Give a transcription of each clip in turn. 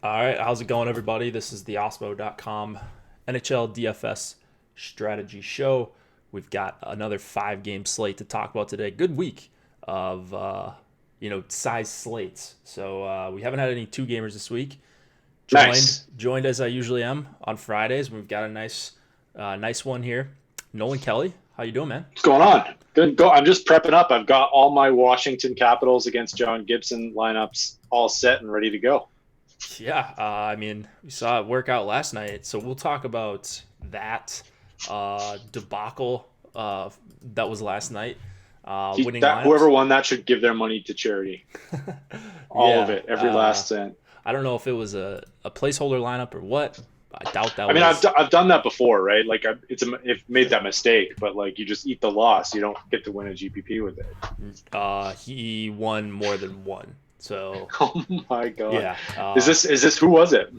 All right, how's it going, everybody? This is the Osmo.com NHL DFS Strategy Show. We've got another 5 game slate to talk about today. Good week of size slates. So we haven't had any 2 gamers this week. Joined Nice. joined as I usually am on Fridays. We've got a nice one here. Nolan Kelly, how you doing, man? What's going on? Good. Go. I'm just prepping up. I've got all my Washington Capitals against John Gibson lineups all set and ready to go. Yeah, I mean, we saw it work out last night, so we'll talk about that debacle that was last night. Winning That lineups. whoever won that should give their money to charity. All of Yeah, it, every last cent. I don't know if it was a placeholder lineup or what. I doubt that I mean, was. I've done that before, right? Like I've made that mistake, but like you just eat the loss. You don't get to win a GPP with it. He won more than one, so Oh my god. yeah. Is this who was it?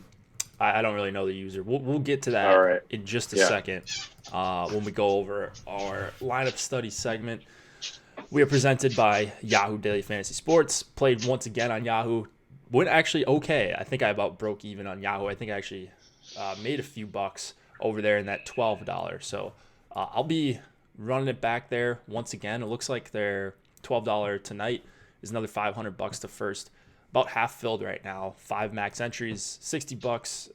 I don't really know the user. We'll get to All that right. in just a Yeah. second when we go over our lineup study segment. We are presented by Yahoo Daily Fantasy Sports. Played once again on Yahoo. Went actually okay. I think I about broke even on Yahoo. I think I actually made a few bucks over there in that $12. So I'll be running it back there once again. It looks like their $12 tonight is another $500 to first. About half filled right now. 5 max entries, $60,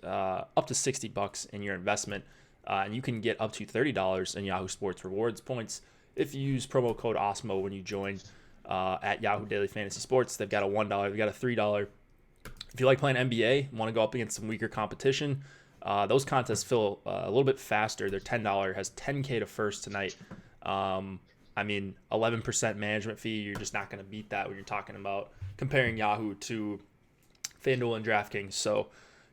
up to $60 in your investment, and you can get up to $30 in Yahoo Sports rewards points if you use promo code OSMO when you join at Yahoo Daily Fantasy Sports. They've got a $1, they've got a $3. If you like playing NBA, want to go up against some weaker competition, those contests fill a little bit faster. Their $10 has 10K to first tonight. I mean, 11% management fee. You're just not going to beat that when you're talking about comparing Yahoo to FanDuel and DraftKings. So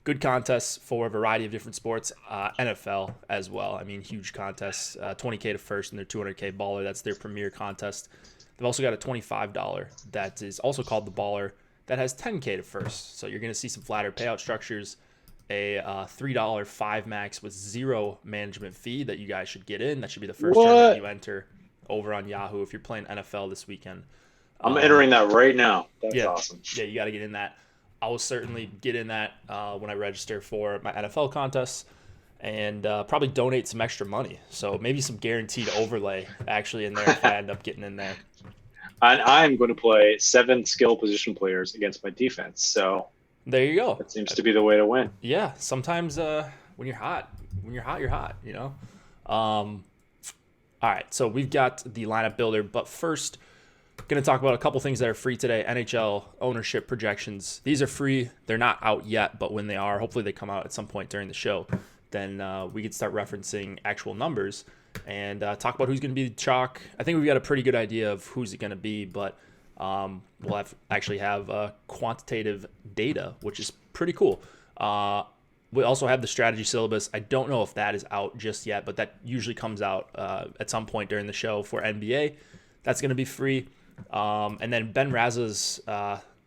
good contests for a variety of different sports. NFL as well. I mean, huge contests. 20K to first and their 200K baller. That's their premier contest. They've also got a $25 that is also called the baller that has 10K to first. So you're going to see some flatter payout structures. A $3 5 max with zero management fee that you guys should get in. That should be the first tournament What? you enter over on Yahoo if you're playing NFL this weekend. I'm Um, entering that right now. That's yeah, awesome. yeah, you got to get in that. I will certainly get in that when I register for my NFL contests and probably donate some extra money. So maybe some guaranteed overlay actually in there if I end up getting in there. And I'm going to play 7 skill position players against my defense. So There you go. that seems to be the way to win. Yeah, sometimes when you're hot, you're hot. Um, all right, so we've got the lineup builder, but first, going to talk about a couple things that are free today. NHL ownership projections. These are free. They're not out yet, but when they are, hopefully they come out at some point during the show. Then we can start referencing actual numbers and talk about who's going to be the chalk. I think we've got a pretty good idea of who's it going to be, but we'll actually have quantitative data, which is pretty cool. We also have the strategy syllabus. I don't know if that is out just yet, but that usually comes out at some point during the show for NBA. That's going to be free. And then Ben Raza's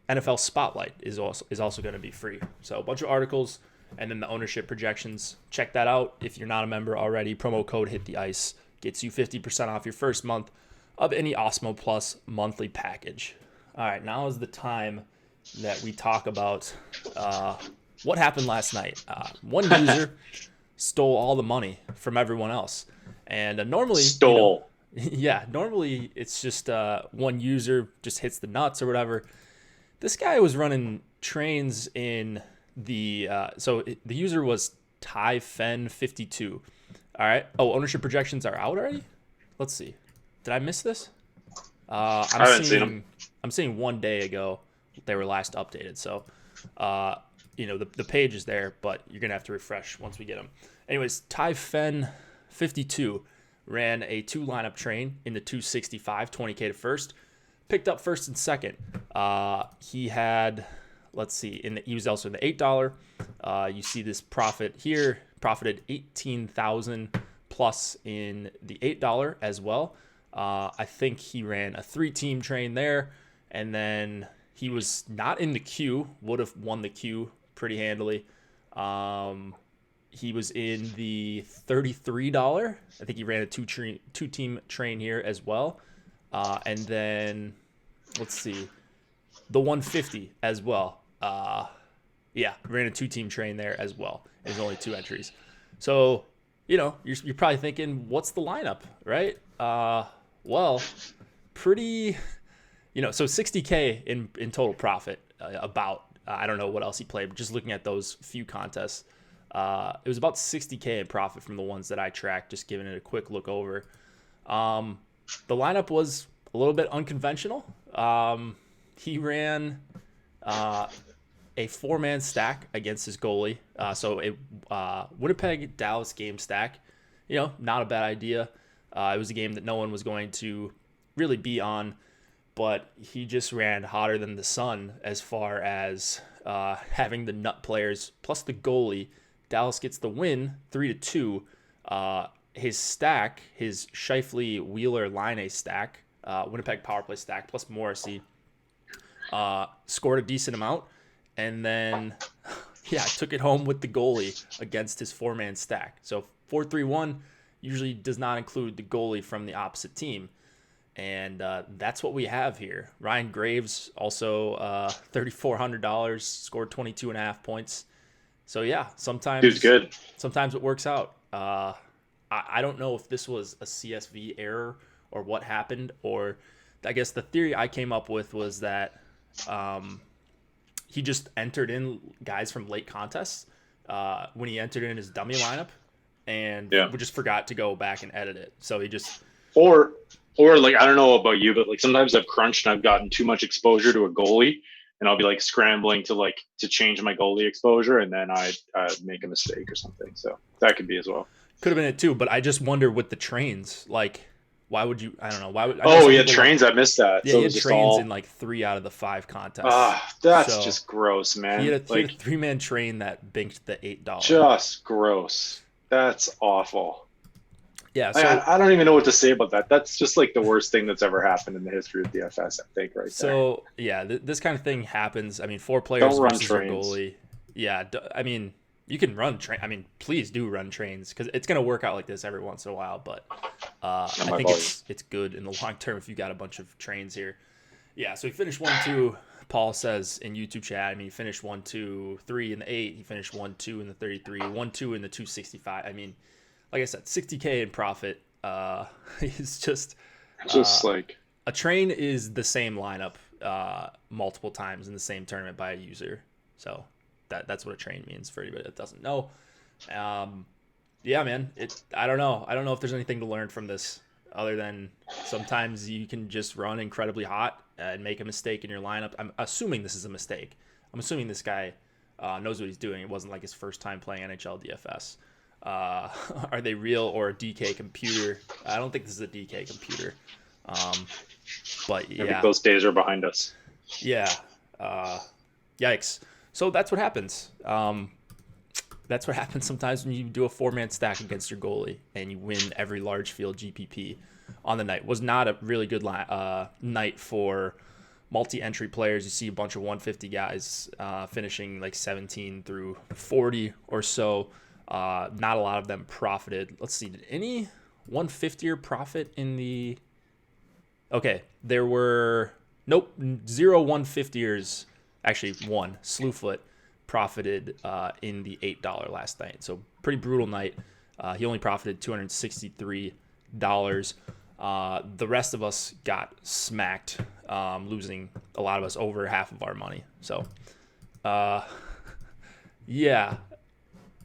NFL Spotlight is also going to be free. So a bunch of articles and then the ownership projections. Check that out if you're not a member already. Promo code Hit the Ice gets you 50% off your first month of any Osmo Plus monthly package. All right, now is the time that we talk about what happened last night. One user stole all the money from everyone else, and normally, Stole. yeah, normally it's just one user just hits the nuts or whatever. This guy was running trains in the user was Ty Fen 52. All right. Oh, ownership projections are out already. Let's see. Did I miss this? I haven't seen them. I'm seeing 1 day ago they were last updated. So, the page is there, but you're gonna have to refresh once we get them. Anyways, Ty Fen 52 ran a 2 lineup train in the 265, 20K to first, picked up first and second. He had, let's see, he was also in the $8. You see this profit here, profited 18,000 plus in the $8 as well. I think he ran a 3-team train there, and then he was not in the queue, would have won the queue pretty handily. He was in the $33. I think he ran a 2-team train here as well. And then, let's see, the 150 as well. Yeah, ran a 2-team train there as well. There's only 2 entries. So, you're probably thinking, what's the lineup, right? Well, pretty, so 60K in total profit, I don't know what else he played, but just looking at those few contests, it was about 60K in profit from the ones that I tracked, just giving it a quick look over. The lineup was a little bit unconventional. He ran a 4-man stack against his goalie. So a Winnipeg Dallas game stack, not a bad idea. It was a game that no one was going to really be on, but he just ran hotter than the sun as far as having the nut players plus the goalie. Dallas gets the win 3-2. His stack, his Scheifele Wheeler Line stack, Winnipeg power play stack plus Morrissey, scored a decent amount, and then took it home with the goalie against his 4-man stack. So 4-3-1 usually does not include the goalie from the opposite team, and that's what we have here. Ryan Graves also $3,400, scored 22.5 points. So sometimes Dude's good. Sometimes it works out. I don't know if this was a CSV error or what happened, or I guess the theory I came up with was that he just entered in guys from late contests when he entered in his dummy lineup, and we just forgot to go back and edit it. So he just or like, I don't know about you, but like sometimes I've crunched and I've gotten too much exposure to a goalie, and I'll be like scrambling to change my goalie exposure, and then I make a mistake or something. So that could be as well. Could have been it too, but I just wonder with the trains, like, why would you? I don't know. Why would? Trains. I missed that. Yeah, so he had trains in like 3 out of the 5 contests. That's just gross, man. He had a 3-man train that binked the $8. Just gross. That's awful. Yeah, so I don't even know what to say about that. That's just like the worst thing that's ever happened in the history of DFS, I think, right there. So this kind of thing happens. I mean, 4 players versus a goalie. Yeah, I mean, you can run train. I mean, please do run trains, because it's going to work out like this every once in a while. But I think it's good in the long term if you got a bunch of trains here. Yeah, so he finished 1-2. Paul says in YouTube chat, I mean, he finished 1-2-3 in the 8. He finished 1-2 in the 33, 1-2 in the 265. I mean, like I said, 60K in profit. He's just like a train is the same lineup multiple times in the same tournament by a user. So that's what a train means for anybody that doesn't know. Man, I don't know. I don't know if there's anything to learn from this other than sometimes you can just run incredibly hot and make a mistake in your lineup. I'm assuming this is a mistake. I'm assuming this guy knows what he's doing. It wasn't like his first time playing NHL DFS. Are they real or a DK computer? I don't think this is a DK computer. But I think those days are behind us. Yeah. Yikes. So that's what happens. That's what happens sometimes when you do a 4-man stack against your goalie and you win every large field GPP on the night. Was not a really good night for multi-entry players. You see a bunch of 150 guys finishing like 17 through 40 or so. Not a lot of them profited. Let's see. Did any 150er profit in the... Okay, there were... Nope, 0 150ers. Actually, one. Slewfoot profited in the $8 last night. So pretty brutal night. He only profited $263. The rest of us got smacked, losing a lot of us over half of our money. So, yeah.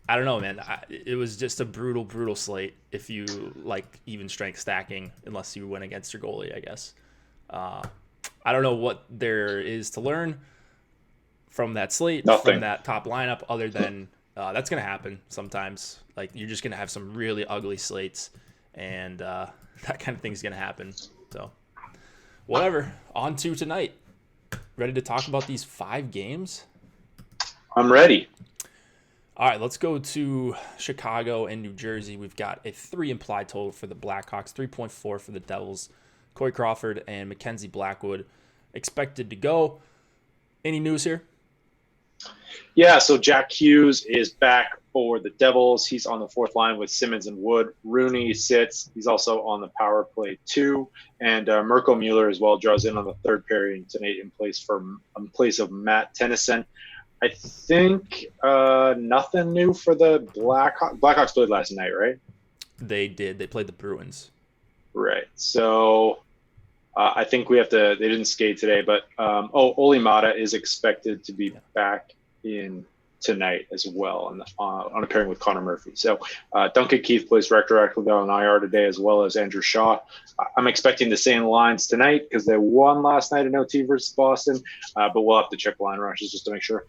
I don't know, man. It was just a brutal slate if you like even strength stacking, unless you went against your goalie, I guess. I don't know what there is to learn from that slate, from that top lineup, other than that's going to happen sometimes. Like, you're just going to have some really ugly slates, and that kind of thing's going to happen. So, whatever. On to tonight. Ready to talk about these 5 games? I'm ready. All right, let's go to Chicago and New Jersey. We've got a 3 implied total for the Blackhawks, 3.4 for the Devils. Corey Crawford and Mackenzie Blackwood expected to go. Any news here? Yeah, so Jack Hughes is back for the Devils. He's on the 4th line with Simmons and Wood. Rooney sits. He's also on the power play too. And Mirko Mueller as well draws in on the 3rd pairing tonight in place of Matt Tennyson. I think nothing new for the Blackhawks. Blackhawks played last night, right? They did. They played the Bruins. Right. So I think we have to. They didn't skate today, but Oli Mata is expected to be back in tonight as well on a pairing with Connor Murphy. So Duncan Keith plays retroactively on IR today, as well as Andrew Shaw. I'm expecting the same lines tonight because they won last night in OT versus Boston, but we'll have to check line rushes just to make sure.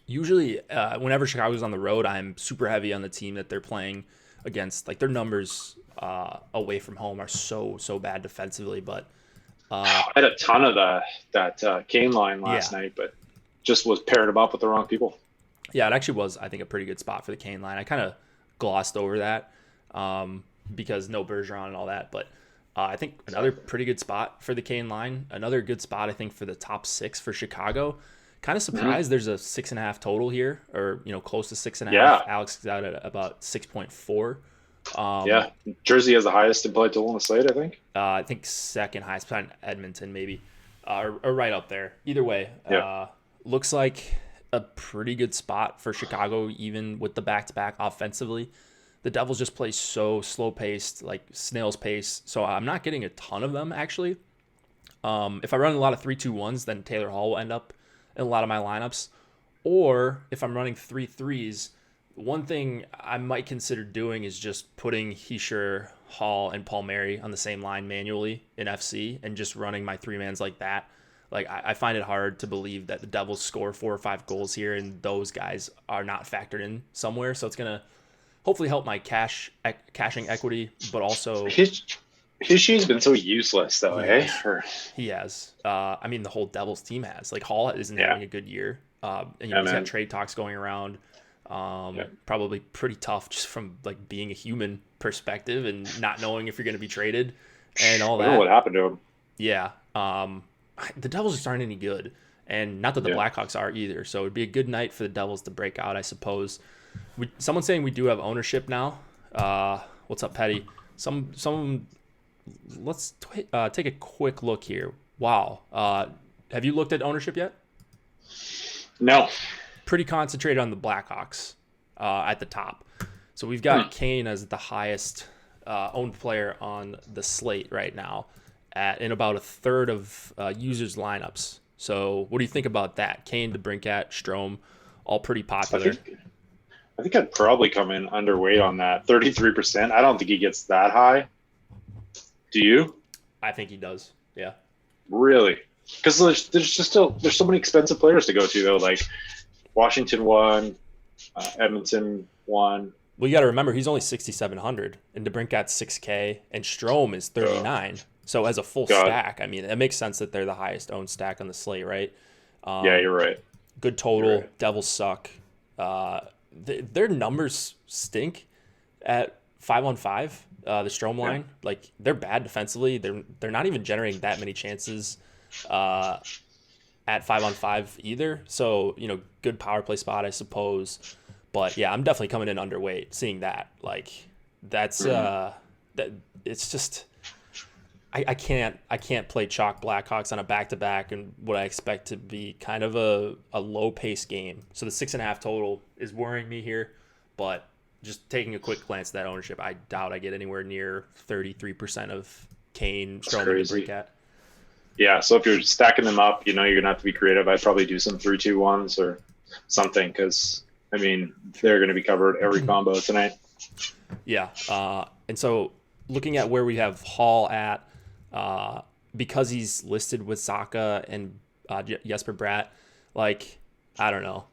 Usually, whenever Chicago's on the road, I'm super heavy on the team that they're playing against. Like, their numbers away from home are so bad defensively, but I had a ton of that Kane line last night, but just was paired them up with the wrong people. Yeah, it actually was, I think, a pretty good spot for the Kane line. I kind of glossed over that because no Bergeron and all that, but I think another pretty good spot for the Kane line. Another good spot, I think, for the top 6 for Chicago. Kind of surprised there's a 6.5 total here, or close to 6.5. Yeah. Alex is out at about 6.4. Jersey has the highest implied total on the slate, I think. I think second highest behind Edmonton, maybe, or right up there. Either way, looks like a pretty good spot for Chicago, even with the back-to-back offensively. The Devils just play so slow-paced, like snail's pace, so I'm not getting a ton of them, actually. If I run a lot of 3-2-1s, then Taylor Hall will end up in a lot of my lineups. Or if I'm running 3-3s, one thing I might consider doing is just putting Hischier, Hall, and Palmieri on the same line manually in FC and just running my 3-mans like that. Like, I find it hard to believe that the Devils score 4 or 5 goals here and those guys are not factored in somewhere. So it's going to hopefully help my caching equity, but also... Hischier's been so useless, though, He has. I mean, the whole Devils team has. Like, Hall isn't having a good year. And he's got trade talks going around. Probably pretty tough just from like being a human perspective and not knowing if you're going to be traded and all that. I don't know what happened to him. Yeah. The Devils just aren't any good, and not that the Blackhawks are either. So it'd be a good night for the Devils to break out, I suppose. Someone's saying we do have ownership now. What's up, Petty? Let's take a quick look here. Wow. Have you looked at ownership yet? No. Pretty concentrated on the Blackhawks at the top. So we've got Kane as the highest owned player on the slate right now in about a third of users' lineups. So what do you think about that? Kane, DeBrincat, Strome, all pretty popular. I think I'd probably come in underweight on that. 33%. I don't think he gets that high. Do you? I think he does. Yeah. Really? Because there's so many expensive players to go to, though. Like Washington won, Edmonton won. Well, you got to remember he's only 6,700, and DeBrincat's 6K, and Strome is 39. So as a full stack, I mean, it makes sense that they're the highest owned stack on the slate, right? Yeah, you're right. Good total. Right. Devils suck. Their numbers stink at 5-on-5. The Strome line, like they're bad defensively. They're not even generating that many chances at 5-on-5 either. So good power play spot, I suppose. But yeah, I'm definitely coming in underweight. Seeing that, like that's that it's just I can't play chalk Blackhawks on a back-to-back and what I expect to be kind of a low-paced game. So the 6.5 total is worrying me here, but just taking a quick glance at that ownership, I doubt I get anywhere near 33% of Kane, Strome, and DeBrincat. Yeah, so if you're stacking them up, you're going to have to be creative. I'd probably do some 3-2-1s or something because, I mean, they're going to be covered every combo tonight. Yeah, and so looking at where we have Hall at, because he's listed with Saka and Jesper Bratt, like, I don't know.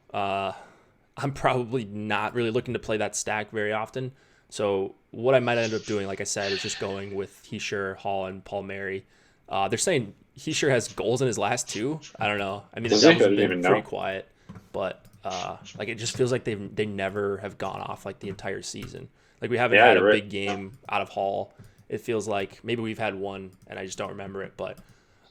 I'm probably not really looking to play that stack very often. So what I might end up doing, like I said, is just going with Hischier, Hall, and Palmieri. They're saying Hischier has goals in his last 2. I don't know. I mean, the Devils have been pretty quiet, but like it just feels like they never have gone off like the entire season. Like we haven't had a big game out of Hall. It feels like maybe we've had one, and I just don't remember it. But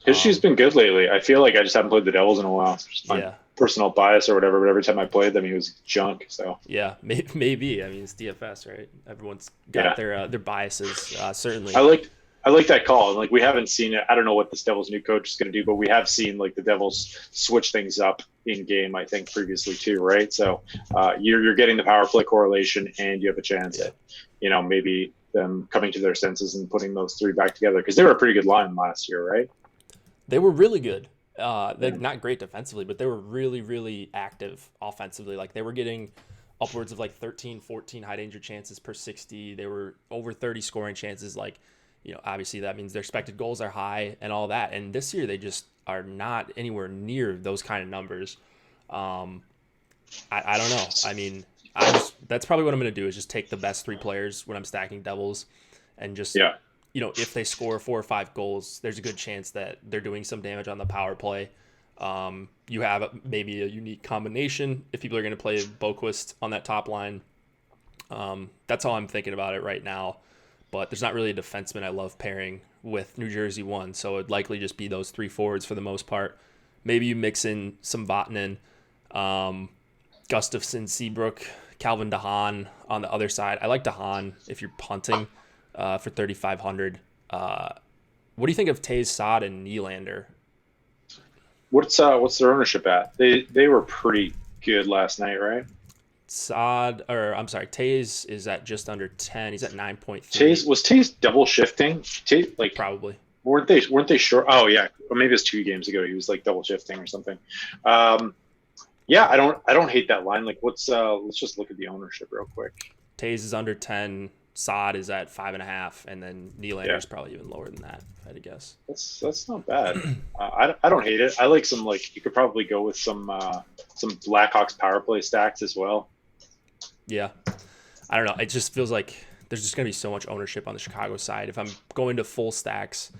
Hischier's been good lately. I feel like I just haven't played the Devils in a while. It's just my personal bias or whatever, but every time I played them, he was junk. So yeah, maybe. I mean, it's DFS, right? Everyone's got their biases. Certainly, I I like that call. And like we haven't seen it. I don't know what this Devils new coach is going to do, but we have seen like the Devils switch things up in game. I think previously too, right? So you're getting the power play correlation, and you have a chance at maybe them coming to their senses and putting those three back together, because they were a pretty good line last year, right? They were really good. They're not great defensively, but they were really, really active offensively. Like they were getting upwards of like 13, 14 high danger chances per 60. They were over 30 scoring chances. Like, obviously that means their expected goals are high and all that. And this year they just are not anywhere near those kind of numbers. I don't know. I mean, that's probably what I'm going to do is just take the best three players when I'm stacking Devils and just, if they score 4 or 5 goals, there's a good chance that they're doing some damage on the power play. You have maybe a unique combination if people are going to play Boquist on that top line. That's all I'm thinking about it right now. But there's not really a defenseman I love pairing with New Jersey 1, so it'd likely just be those 3 forwards for the most part. Maybe you mix in some Vatanen, Gustafsson, Seabrook, Calvin DeHaan on the other side. I like DeHaan if you're punting for 3,500. What do you think of Taze, Saad, and Nylander? What's their ownership at? They were pretty good last night, right? Taze is at just under 10. He's at 9.3. Taze double shifting? Probably. Weren't they short? Oh yeah, or maybe it was 2 games ago. He was like double shifting or something. Yeah, I don't hate that line. Like, let's just look at the ownership real quick. Taze is under 10. Saad is at 5.5, and then Nylander is probably even lower than that, if I had to guess. That's not bad. I don't hate it. I like some, like, you could probably go with some Blackhawks power play stacks as well. Yeah, I don't know. It just feels like there's just gonna be so much ownership on the Chicago side. If I'm going to full stacks,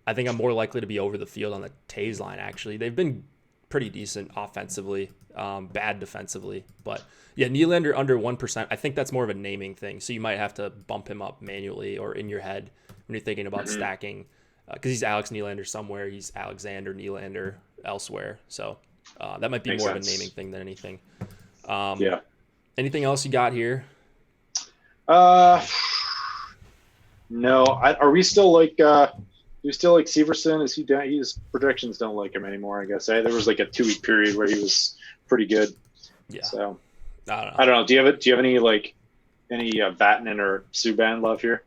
I think I'm more likely to be over the field on the Taze line. Actually, they've been pretty decent offensively, bad defensively, but yeah, Nylander under 1%. I think that's more of a naming thing. So you might have to bump him up manually or in your head when you're thinking about stacking, because he's Alex Nylander somewhere, he's Alexander Nylander elsewhere. So that might be Makes more sense. Of a naming thing than anything. Yeah. Anything else you got here? No. Are we still like? Do we still like Severson? Is he down? His projections don't like him anymore, I guess. There was like a 2-week period where he was pretty good. Yeah. So I don't know. Do you have any Vatanen or Subban love here?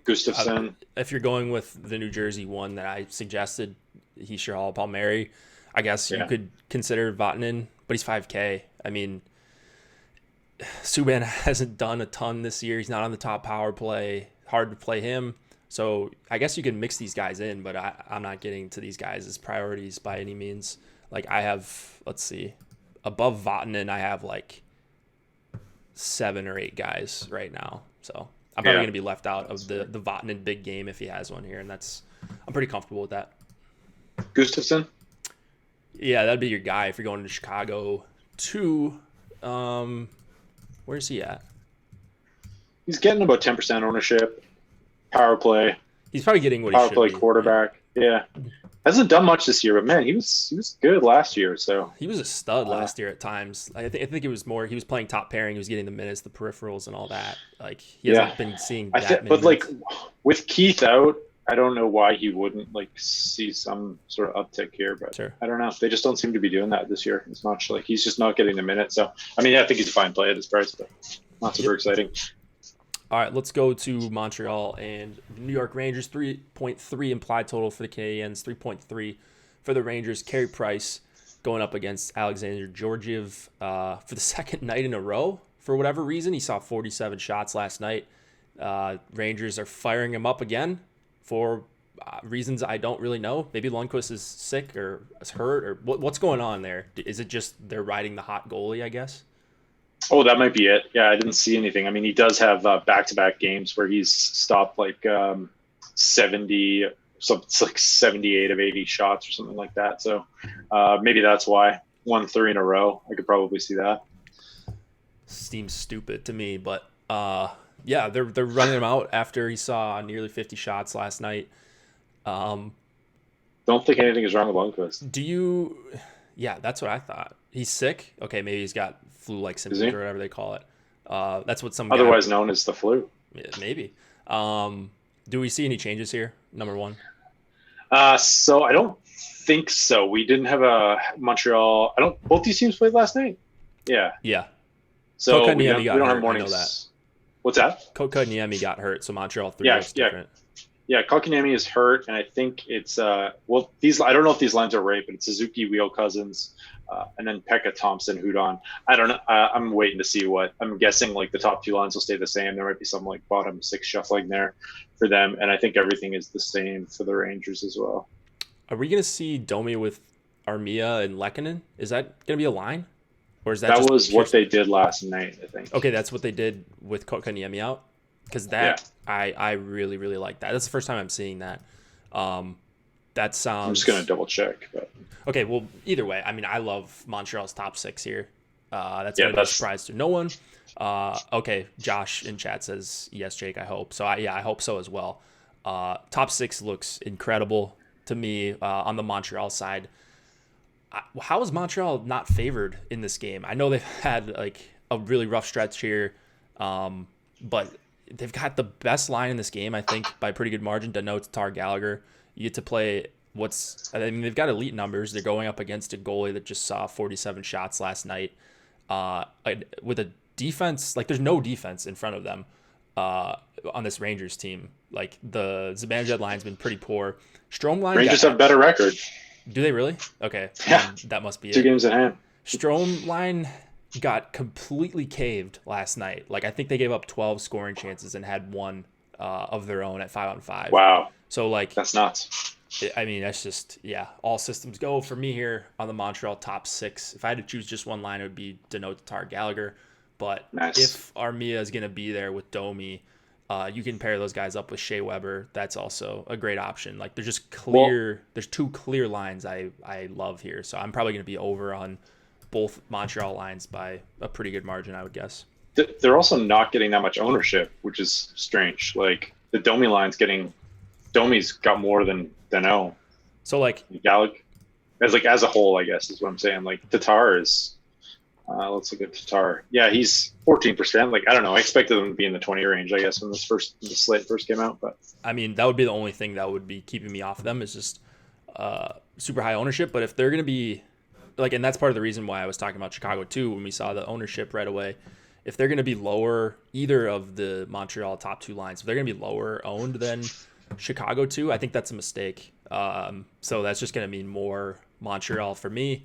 Gustafsson. If you're going with the New Jersey one that I suggested, Heischer, Palmieri, I guess you could consider Vatanen, but he's 5K. I mean, Subban hasn't done a ton this year. He's not on the top power play. Hard to play him. So I guess you can mix these guys in, but I'm not getting to these guys as priorities by any means. Like I have, let's see, above Vatanen, I have like 7 or 8 guys right now. So I'm probably going to be left out of the Vatanen big game if he has one here, and I'm pretty comfortable with that. Gustafsson? Yeah, that'd be your guy if you're going to Chicago 2. Where's he at? He's getting about 10% ownership. Power play. He's probably getting what he should be. Power play quarterback. Yeah. Hasn't done much this year, but man, he was good last year. So he was a stud last year at times. I think it was more he was playing top pairing. He was getting the minutes, the peripherals, and all that. Like he hasn't been seeing that many but minutes. Like with Keith out, I don't know why he wouldn't like see some sort of uptick here. But sure. I don't know. They just don't seem to be doing that this year as much. Like he's just not getting the minutes. So I mean, I think he's a fine play at this price, but not super exciting. All right, let's go to Montreal and New York Rangers. 3.3 implied total for the Canadiens, 3.3 for the Rangers. Carey Price going up against Alexander Georgiev for the second night in a row. For whatever reason, he saw 47 shots last night. Rangers are firing him up again for reasons I don't really know. Maybe Lundqvist is sick or is hurt, or what's going on there? Is it just they're riding the hot goalie, I guess? Oh, that might be it. Yeah, I didn't see anything. I mean, he does have back-to-back games where he's stopped like 70, so it's like 78 of 80 shots or something like that. So maybe that's why. 1-3 in a row. I could probably see that. Seems stupid to me, but yeah, they're running him out after he saw nearly 50 shots last night. Don't think anything is wrong with Lundqvist. Do you? Yeah, that's what I thought. He's sick. Okay, maybe he's got flu-like symptoms or whatever they call it. That's what some otherwise known as the flu. Yeah, maybe. Do Do we see any changes here? Number one. So I don't think so. We didn't have a Montreal. I don't. Both these teams played last night. Yeah. Yeah. So Kotkaniemi we got don't hurt, have I mornings. know that. What's that? Kotkaniemi got hurt, so Montreal 3 Yeah, looks different. Yeah, Kotkaniemi is hurt, and I think it's these. I don't know if these lines are right, but it's Suzuki, Wheel Cousins, and then Pekka, Thompson, Hudon. I don't know. I'm waiting to see what. I'm guessing like the top two lines will stay the same. There might be some like bottom six shuffling there for them, and I think everything is the same for the Rangers as well. Are we gonna see Domi with Armia and Lehkonen? Is that gonna be a line, or is that? That was what they did last night, I think. Okay, that's what they did with Kotkaniemi out. Because that I really really like that. That's the first time I'm seeing that. That sounds. I'm just gonna double check. But... Okay, well either way, I mean I love Montreal's top six here. That's gonna be a surprise to no one. Okay, Josh in chat says yes, Jake. I hope so. I hope so as well. Top six looks incredible to me on the Montreal side. How is Montreal not favored in this game? I know they've had like a really rough stretch here, but they've got the best line in this game, I think, by a pretty good margin. Danault, Tatar, Gallagher. You get to play they've got elite numbers. They're going up against a goalie that just saw 47 shots last night. With a defense, like there's no defense in front of them on this Rangers team. Like the Zibanejad line's been pretty poor. Strome line. Rangers have a better record. Do they really? Okay. Yeah. That must be 2 games in hand. Strome line got completely caved last night. Like I think they gave up 12 scoring chances and had one of their own at 5-on-5. Wow. So like that's nuts. I mean that's just all systems go for me here on the Montreal top six. If I had to choose just one line, it would be Danault, Tatar, Gallagher. But if Armia is going to be there with Domi, you can pair those guys up with Shea Weber. That's also a great option. Like there's just clear. There's two clear lines I love here. So I'm probably going to be over on both Montreal lines by a pretty good margin, I would guess. They're also not getting that much ownership, which is strange. Like the Domi's got more than Danault. So like Gallagher, as a whole, I guess is what I'm saying. Like Tatar is. Let's look at Tatar. Yeah, he's 14%. Like I don't know. I expected him to be in the 20 range, I guess, when the slate first came out. But I mean, that would be the only thing that would be keeping me off of them is just super high ownership. But if they're going to be like, and that's part of the reason why I was talking about Chicago too when we saw the ownership right away. If they're going to be lower, either of the Montreal top two lines, if they're going to be lower owned than Chicago too, I think that's a mistake. So that's just going to mean more Montreal for me.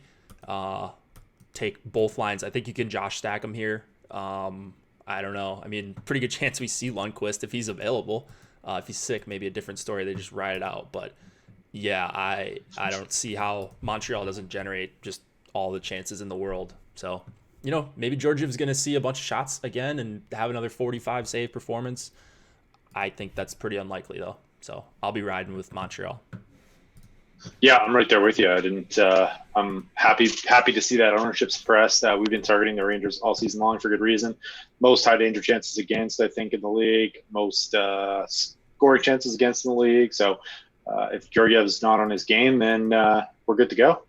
Take both lines. I think you can Josh stack them here. I don't know. I mean, pretty good chance we see Lundqvist if he's available. If he's sick, maybe a different story. They just ride it out. But yeah, I don't see how Montreal doesn't generate just all the chances in the world. So, maybe Georgiev's going to see a bunch of shots again and have another 45 save performance. I think that's pretty unlikely though. So I'll be riding with Montreal. Yeah, I'm right there with you. I'm happy to see that ownership suppressed. We've been targeting the Rangers all season long for good reason. Most high danger chances against, I think, in the league. Most scoring chances against in the league. So if Georgiev's not on his game, then we're good to go.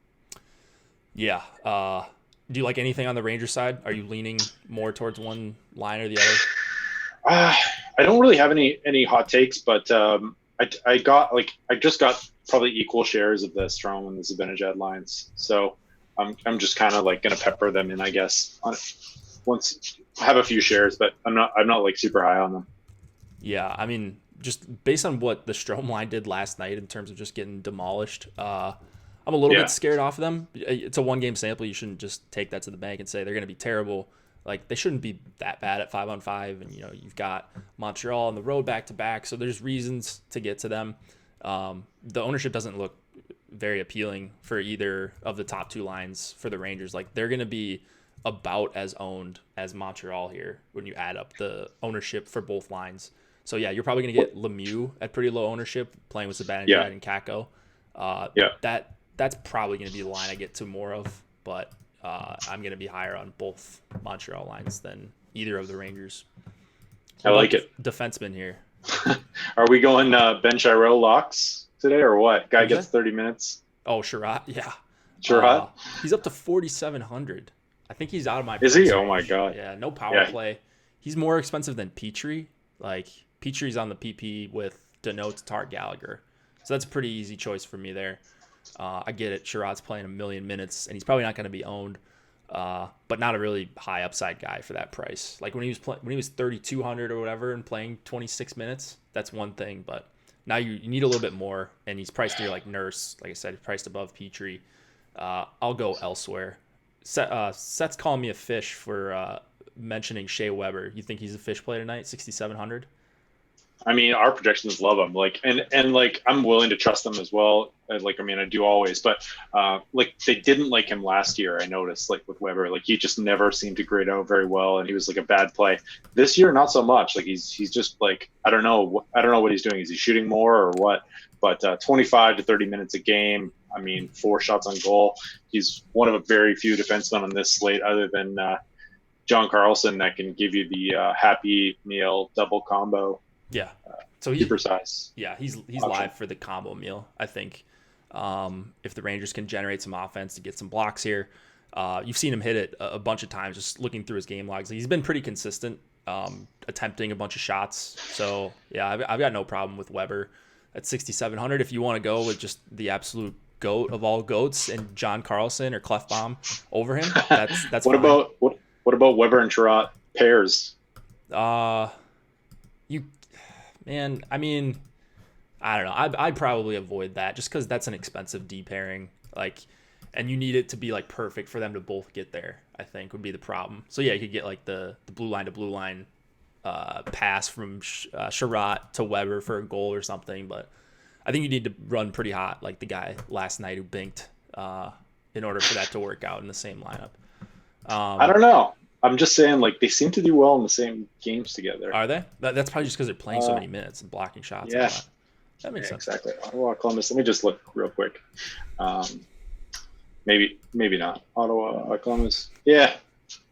Yeah. Do you like anything on the Rangers side? Are you leaning more towards one line or the other? I don't really have any hot takes, but I just got probably equal shares of the Strome and the Zibanejad lines. So I'm just kind of like going to pepper them in, I guess. Once I have a few shares, but I'm not like super high on them. Yeah, I mean, just based on what the Strome line did last night in terms of just getting demolished, I'm a little bit scared off of them. It's a 1-game sample. You shouldn't just take that to the bank and say they're going to be terrible. Like they shouldn't be that bad at 5-on-5, and you've got Montreal on the road back-to-back, so there's reasons to get to them. The ownership doesn't look very appealing for either of the top two lines for the Rangers. Like they're going to be about as owned as Montreal here when you add up the ownership for both lines. So yeah, you're probably going to get Lemieux at pretty low ownership playing with Zibanejad and Kakko. That's probably going to be the line I get to more of, but I'm going to be higher on both Montreal lines than either of the Rangers. I like it. Defenseman here. Are we going Ben Chiro locks today or what? Guy gets 30 minutes. Oh, Sherratt, yeah. Sherratt? He's up to 4,700. I think he's out of my. Is he? range. Oh my god. Yeah, no power play. He's more expensive than Petrie. Like Petrie's on the PP with Deneau, Tatar, Gallagher. So that's a pretty easy choice for me there. I get it. Sherrod's playing a million minutes, and he's probably not going to be owned, but not a really high upside guy for that price. Like when he was 3,200 or whatever and playing 26 minutes, that's one thing. But now you need a little bit more, and he's priced near like Nurse. Like I said, he's priced above Petrie. I'll go elsewhere. Seth's calling me a fish for mentioning Shea Weber. You think he's a fish play tonight? 6,700. I mean, our projections love him. Like, and like, I'm willing to trust them as well. Like, I mean, I do always, but like they didn't like him last year. I noticed, like with Weber, like he just never seemed to grade out very well, and he was like a bad play. This year, not so much. Like he's just like I don't know what he's doing. Is he shooting more or what? But 25 to 30 minutes a game. I mean, 4 shots on goal. He's one of a very few defensemen on this slate, other than John Carlson, that can give you the Happy Meal double combo. Yeah. So he's super size. Yeah, he's live for the combo meal, I think. If the Rangers can generate some offense to get some blocks here. You've seen him hit it a bunch of times just looking through his game logs. He's been pretty consistent, attempting a bunch of shots. So, yeah, I've got no problem with Weber at 6,700. If you want to go with just the absolute goat of all goats and John Carlson or Clefbaum over him, that's what fine. What about Weber and Sherrod pairs? Man, I mean, I don't know. I'd probably avoid that just because that's an expensive D pairing. Like, and you need it to be like perfect for them to both get there, I think would be the problem. So yeah, you could get like the blue line to blue line pass from Sherrod to Weber for a goal or something. But I think you need to run pretty hot like the guy last night who binked in order for that to work out in the same lineup. I don't know. I'm just saying, like, they seem to do well in the same games together. Are they? That's probably just because they're playing so many minutes and blocking shots. Yeah. That makes sense. Exactly. Ottawa, Columbus. Let me just look real quick. Maybe not. Ottawa, Columbus. Yeah.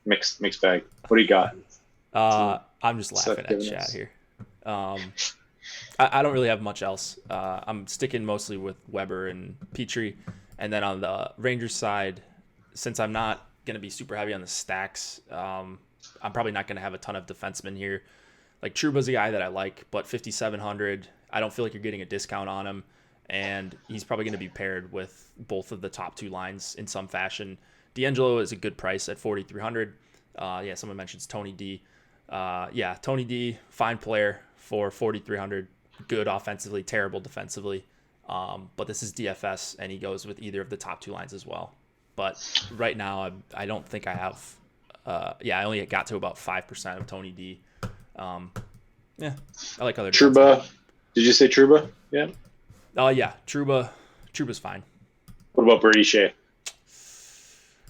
Mixed bag. What do you got? I'm just laughing at chat here. I don't really have much else. I'm sticking mostly with Weber and Petrie. And then on the Rangers side, since I'm not going to be super heavy on the stacks, I'm probably not going to have a ton of defensemen here. Like Trouba's a guy that I like, but 5,700, I don't feel like you're getting a discount on him, and he's probably going to be paired with both of the top 2 lines in some fashion. D'Angelo is a good price at 4,300. Yeah, someone mentions Tony D. Yeah, Tony D, fine player for 4,300. Good offensively, terrible defensively. But this is DFS, and he goes with either of the top 2 lines as well. But right now, I don't think I have. I only got to about 5% of Tony D. Yeah, I like other. Trouba. Did you say Trouba? Yeah. Yeah, Trouba's fine. What about Brady Shea?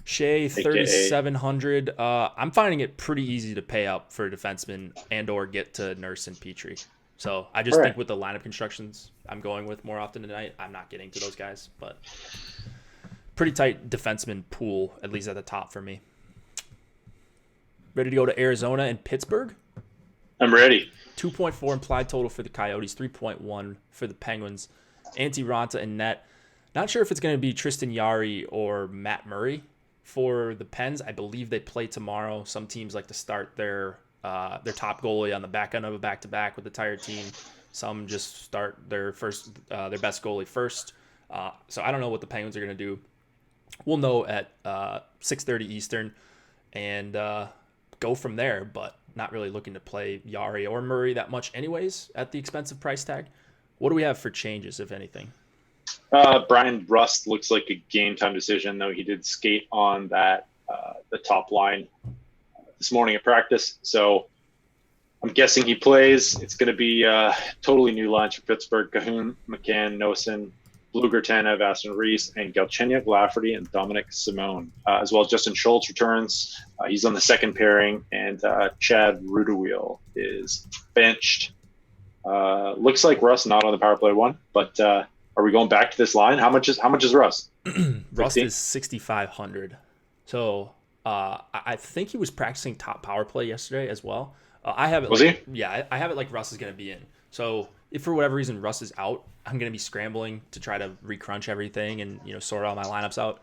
Shea 3,700. I'm finding it pretty easy to pay up for a defenseman and/or get to Nurse and Petrie. So I just think with the lineup constructions I'm going with more often tonight, I'm not getting to those guys, but. Pretty tight defenseman pool, at least at the top for me. Ready to go to Arizona and Pittsburgh? I'm ready. 2.4 implied total for the Coyotes, 3.1 for the Penguins. Antti Raanta and net. Not sure if it's going to be Tristan Jarry or Matt Murray for the Pens. I believe they play tomorrow. Some teams like to start their top goalie on the back end of a back-to-back with the entire team. Some just start their best goalie first. So I don't know what the Penguins are going to do. We'll know at 6:30 Eastern and go from there, but not really looking to play Yari or Murray that much anyways at the expensive price tag. What do we have for changes, if anything? Brian Rust looks like a game time decision, though he did skate on that the top line this morning at practice. So I'm guessing he plays. It's going to be totally new lines for Pittsburgh. Cahoon, McCann, Nosen, Bluger, Tanev, Aston Reese, and Galchenyuk, Lafferty, and Dominic Simone, as well as Justin Schultz returns. He's on the second pairing, and Chad Rudewheel is benched. Looks like Russ not on the power play one, but are we going back to this line? How much is Russ? Russ is 6,500. So I think he was practicing top power play yesterday as well. I have it. Was he? Yeah, I have it like Russ is going to be in. So if for whatever reason Russ is out, I'm going to be scrambling to try to recrunch everything and sort all my lineups out.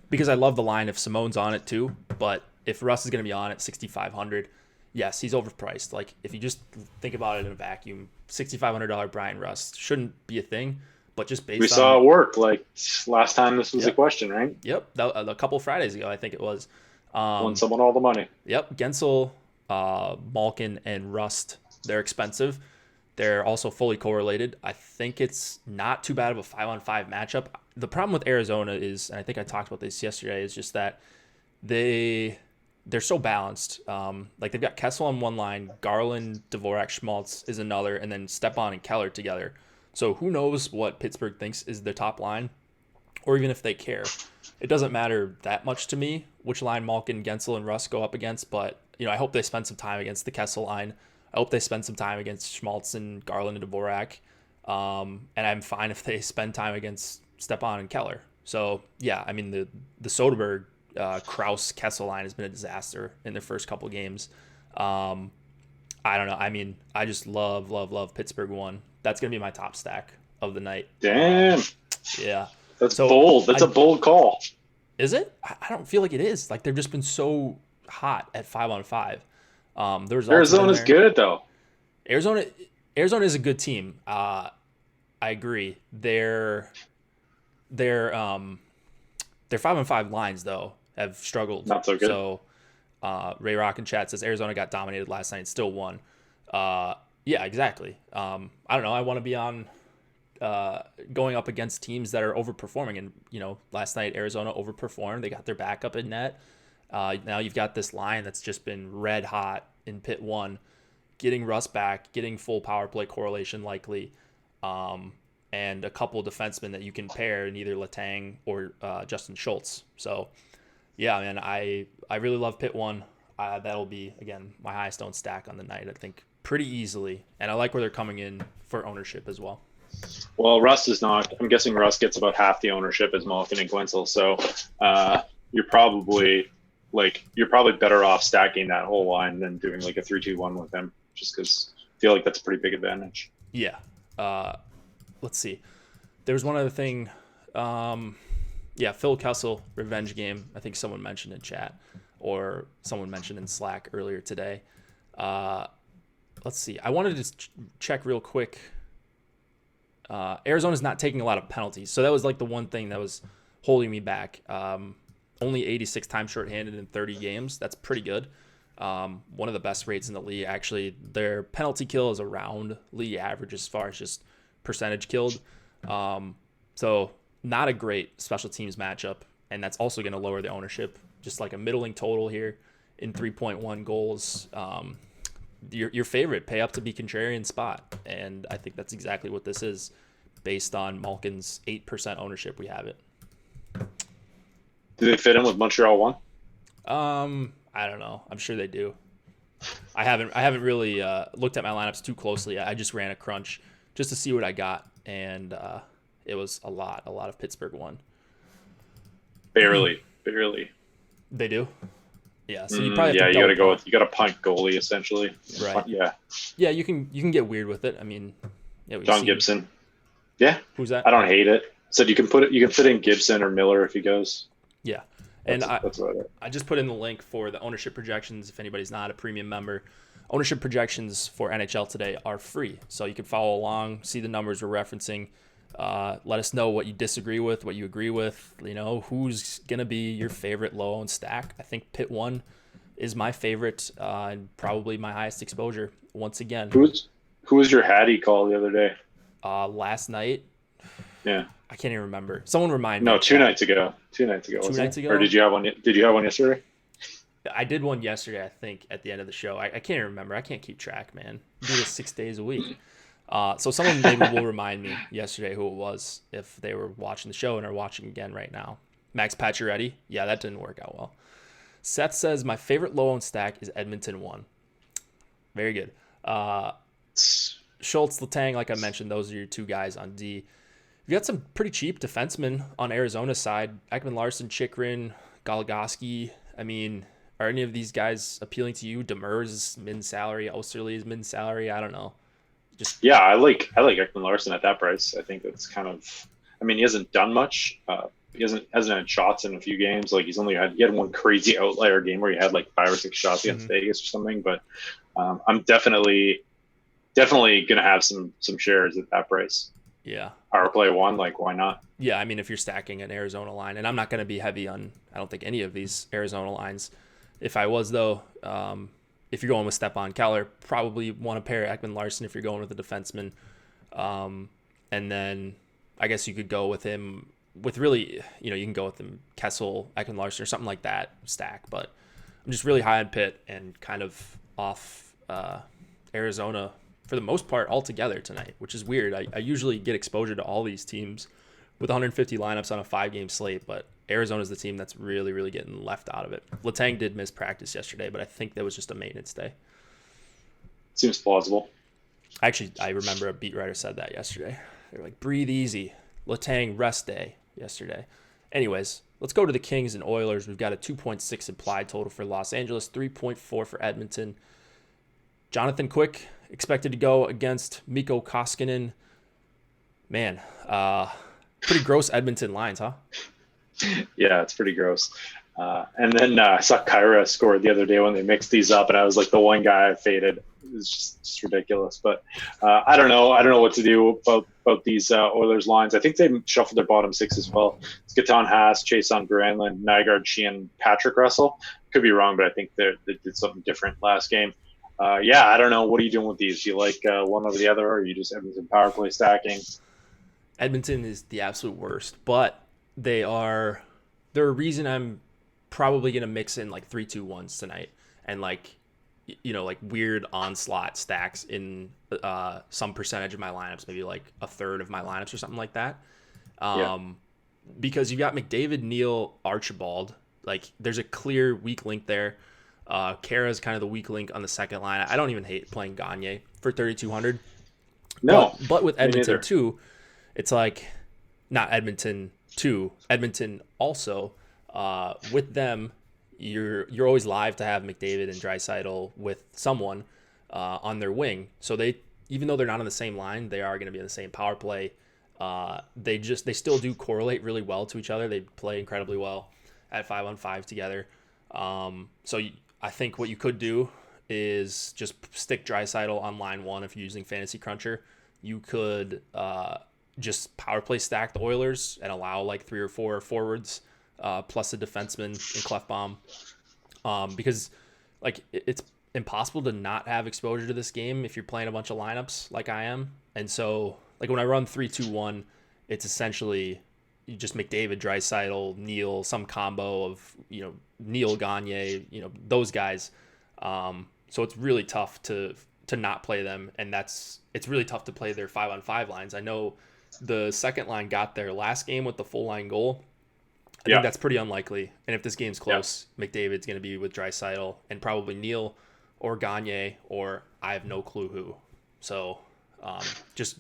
Because I love the line if Simone's on it too. But if Russ is going to be on at 6,500, yes, he's overpriced. Like if you just think about it in a vacuum, $6,500 Brian Rust shouldn't be a thing, but just We based saw on it work like last time this was a yep, question, right? yep, a couple Fridays ago I think it was. Won someone all the money. Yep, Gensel, Malkin, and Rust. They're expensive. They're also fully correlated. I think it's not too bad of a 5-on-5 matchup. The problem with Arizona is, and I think I talked about this yesterday, is just that they're so balanced. Like they've got Kessel on one line, Garland, Dvorak, Schmaltz is another, and then Stepan and Keller together. So who knows what Pittsburgh thinks is their top line, or even if they care. It doesn't matter that much to me which line Malkin, Gensel, and Russ go up against, but I hope they spend some time against the Kessel line. I hope they spend some time against Schmaltz and Garland and Dvorak. And I'm fine if they spend time against Stepan and Keller. So, yeah, I mean, the Soderberg, Kraus, Kessel line has been a disaster in their first couple games. I don't know. I mean, I just love Pittsburgh 1. That's going to be my top stack of the night. Damn. Yeah. That's bold. That's a bold call. Is it? I don't feel like it is. Like, they've just been so hot at 5-on-5. Arizona's good, though. Arizona is a good team. I agree. Their 5-on-5 lines, though, have struggled. Not so good. So Ray Rock in chat says Arizona got dominated last night, still won. Yeah, exactly. I don't know. I want to be on going up against teams that are overperforming. And, last night Arizona overperformed. They got their backup in net. Now you've got this line that's just been red hot in Pit 1, getting Russ back, getting full power play correlation likely, and a couple defensemen that you can pair in either Letang or Justin Schultz. So, yeah, man, I really love Pit 1. That'll be, again, my highest owned stack on the night, I think, pretty easily. And I like where they're coming in for ownership as well. Well, Russ is not. I'm guessing Russ gets about half the ownership as Malkin and Gwensel. So you're probably better off stacking that whole line than doing like a 3-2-1 with him, just because I feel like that's a pretty big advantage. Yeah. Let's see. There was one other thing. Phil Kessel, revenge game. I think someone mentioned in chat, or someone mentioned in Slack earlier today. Let's see. I wanted to check real quick. Arizona's not taking a lot of penalties, so that was like the one thing that was holding me back. Only 86 times shorthanded in 30 games. That's pretty good. One of the best rates in the league. Actually, their penalty kill is around league average as far as just percentage killed. So not a great special teams matchup, and that's also going to lower the ownership. Just like a middling total here in 3.1 goals. Your favorite, pay up to be contrarian spot, and I think that's exactly what this is based on Malkin's 8% ownership. We have it. Do they fit in with Montreal 1? I don't know. I'm sure they do. I haven't really looked at my lineups too closely. I just ran a crunch just to see what I got, and it was a lot of Pittsburgh 1. Barely. They do. Yeah, so you probably have to you got to punt goalie essentially. Right. Yeah. Yeah, you can get weird with it. I mean, yeah, John Gibson. Yeah. Who's that? I don't hate it. Said you can fit in Gibson or Miller if he goes. Yeah. And that's about it. I just put in the link for the ownership projections. If anybody's not a premium member, ownership projections for NHL today are free. So you can follow along, see the numbers we're referencing. Let us know what you disagree with, what you agree with. Who's going to be your favorite low-owned stack. I think Pit 1 is my favorite and probably my highest exposure once again. Who was your Hattie call the other day? Last night? Yeah. I can't even remember. Someone remind me. No, 2 nights ago. 2 nights ago. 2 nights ago? Or did you have one? Did you have one yesterday? I did one yesterday, I think, at the end of the show. I can't even remember. I can't keep track, man. I do this 6 days a week. So someone maybe will remind me yesterday who it was if they were watching the show and are watching again right now. Max Pacioretty? Yeah, that didn't work out well. Seth says, my favorite low-owned stack is Edmonton 1. Very good. Schultz, Letang, like I mentioned, those are your 2 guys on D. You got some pretty cheap defensemen on Arizona's side. Ekman Larson, Chikrin, Goligoski. I mean, are any of these guys appealing to you? Demers is mid-salary. Osterley is mid-salary. I don't know. I like Ekman Larson at that price. I think that's kind of. I mean, he hasn't done much, hasn't had shots in a few games. Like he had one crazy outlier game where he had like 5 or 6 shots against Vegas or something. But I'm definitely gonna have some shares at that price. Yeah. Power play 1, like why not? Yeah, I mean, if you're stacking an Arizona line, and I'm not going to be heavy on, I don't think any of these Arizona lines. If I was, though, if you're going with Stepan Keller, probably want to pair Ekman Larson if you're going with a defenseman. And then I guess you could go with him with really, you can go with him Kessel, Ekman Larson, or something like that stack. But I'm just really high on Pitt and kind of off Arizona for the most part altogether tonight, which is weird. I usually get exposure to all these teams with 150 lineups on a 5-game slate, but Arizona's the team that's really, really getting left out of it. Letang did miss practice yesterday, but I think that was just a maintenance day. Seems plausible. Actually, I remember a beat writer said that yesterday. They're like, breathe easy. Letang rest day yesterday. Anyways, let's go to the Kings and Oilers. We've got a 2.6 implied total for Los Angeles, 3.4 for Edmonton. Jonathan Quick expected to go against Mikko Koskinen. Man, pretty gross Edmonton lines, huh? Yeah, it's pretty gross. And then I saw Kyra scored the other day when they mixed these up, and I was like the one guy I faded. It was just ridiculous. But I don't know. I don't know what to do about these Oilers lines. I think they shuffled their bottom 6 as well. It's Gaetan Haas, Chason Granlund, Nygaard, Sheehan, Patrick Russell. Could be wrong, but I think they did something different last game. Yeah, I don't know. What are you doing with these? Do you like one over the other, or are you just Edmonton power play stacking? Edmonton is the absolute worst, but they're a reason I'm probably going to mix in like 3-2-1s tonight and like weird onslaught stacks in some percentage of my lineups, maybe like a third of my lineups or something like that. Because you've got McDavid, Neal, Archibald. Like there's a clear weak link there. Kara is kind of the weak link on the second line. I don't even hate playing Gagne for 3,200. No, but with Edmonton too, it's like not Edmonton too. Edmonton also with them, you're always live to have McDavid and Draisaitl with someone on their wing. So they, even though they're not on the same line, they are going to be in the same power play. They still do correlate really well to each other. They play incredibly well at 5-on-5 together. So I think what you could do is just stick Draisaitl on line 1 if you're using Fantasy Cruncher. You could just power play stack the Oilers and allow like 3 or 4 forwards plus a defenseman in Clefbaum. Because like it's impossible to not have exposure to this game if you're playing a bunch of lineups like I am. And so like when I run 3-2-1, it's essentially you just McDavid, Draisaitl, Neal, some combo of, Neal, Gagne, those guys. So it's really tough to not play them. And it's really tough to play their 5-on-5 lines. I know the second line got their last game with the full line goal. I think that's pretty unlikely. And if this game's close, McDavid's going to be with Draisaitl and probably Neal or Gagne, or I have no clue who. So just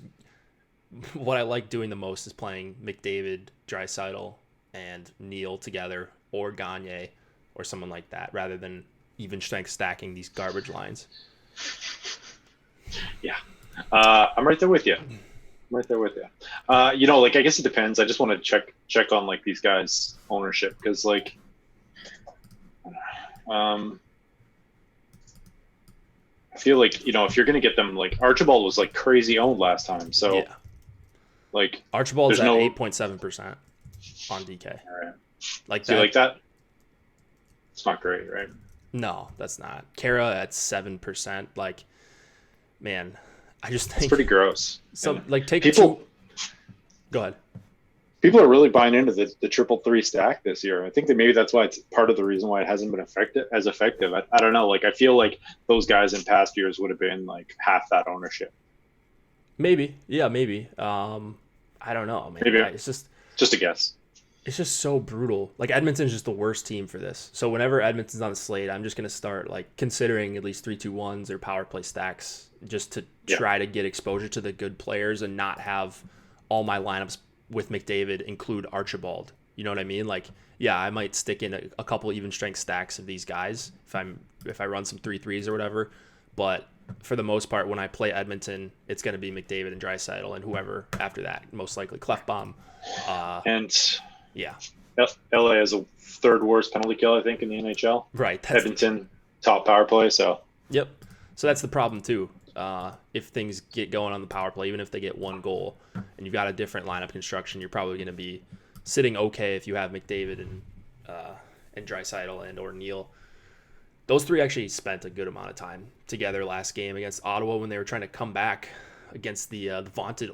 what I like doing the most is playing McDavid, Draisaitl, and Neal together, or Gagne, or someone like that, rather than even strength stacking these garbage lines. Yeah, I'm right there with you. I guess it depends. I just want to check on like these guys' ownership because like, I feel like if you're gonna get them, like Archibald was like crazy owned last time, so yeah. Like Archibald's at 8.7% on DK. All right. Like that. You like that? It's not great, right? No, that's not. Kara at 7%. Like, man, I just think it's pretty gross. So, like, take people. Go ahead. People are really buying into the 3-3 stack this year. I think that maybe that's why it's part of the reason why it hasn't been effective. I don't know. Like, I feel like those guys in past years would have been like half that ownership. Maybe. Yeah, maybe. I don't know. Man. Maybe. It's just a guess. It's just so brutal. Like, Edmonton's just the worst team for this. So whenever Edmonton's on the slate, I'm just going to start like considering at least 3-2-1s or power play stacks just to try to get exposure to the good players and not have all my lineups with McDavid include Archibald. You know what I mean? Like, yeah, I might stick in a couple even strength stacks of these guys if I run some 3-3s or whatever. But for the most part, when I play Edmonton, it's going to be McDavid and Draisaitl and whoever after that, most likely Clefbaum. And Yeah. LA has a third worst penalty kill, I think, in the NHL. Right. Edmonton, top power play. So, Yep. So that's the problem too. If things get going on the power play, even if they get one goal, and you've got a different lineup construction, you're probably going to be sitting okay if you have McDavid and Draisaitl and or Neal. Those three actually spent a good amount of time together last game against Ottawa when they were trying to come back against the vaunted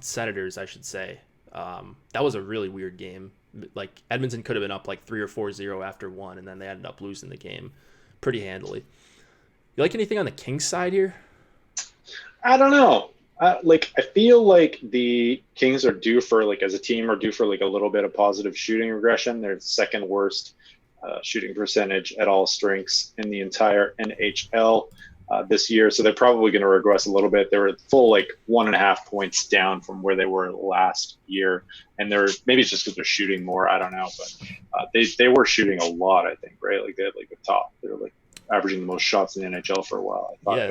Senators, I should say. That was a really weird game. Like Edmonton could have been up like 3 or 4-0 after one, and then they ended up losing the game pretty handily. You like anything on the Kings side here? I don't know. I feel like the Kings are due for, like, as a team, are due for like a little bit of positive shooting regression. They're second worst shooting percentage at all strengths in the entire NHL this year. So they're probably going to regress a little bit. They were full like 1.5 points down from where they were last year. And maybe it's just because they're shooting more. I don't know. But they were shooting a lot, I think, right? Like they had like the top. They were like averaging the most shots in the NHL for a while, I thought. Yeah.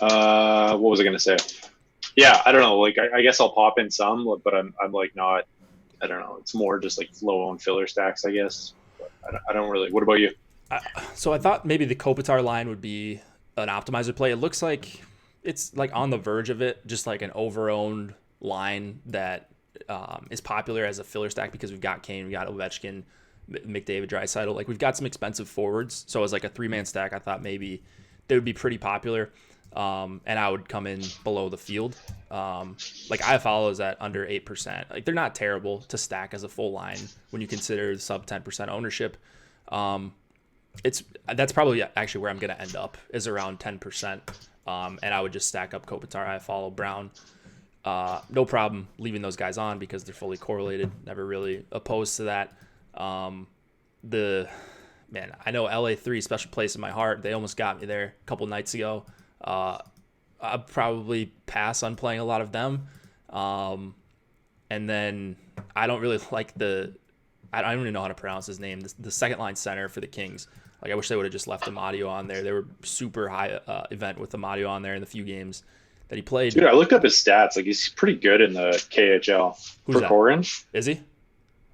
But what was I going to say? Yeah, I don't know. Like, I guess I'll pop in some, but I'm like not. I don't know. It's more just like low on filler stacks, I guess. But I don't really. What about you? So I thought maybe the Kopitar line would be an optimizer play. It looks like it's like on the verge of it, just like an over-owned line that is popular as a filler stack because we've got Kane, we got Ovechkin, McDavid, Draisaitl. Like we've got some expensive forwards. So as like a 3-man stack, I thought maybe they would be pretty popular. And I would come in below the field. Like I follows at under 8%. Like they're not terrible to stack as a full line when you consider sub 10% ownership. That's probably actually where I'm going to end up is around 10%. And I would just stack up Kopitar. I follow Brown. No problem leaving those guys on because they're fully correlated. Never really opposed to that. I know LA3 special place in my heart. They almost got me there a couple nights ago. I'd probably pass on playing a lot of them. And then I don't really like I don't even know how to pronounce his name. The second line center for the Kings. Like I wish they would have just left Amadio on there. They were super high event with Amadio on there in the few games that he played. Dude, I looked up his stats. Like he's pretty good in the KHL. Who's that? Corcoran? Is he?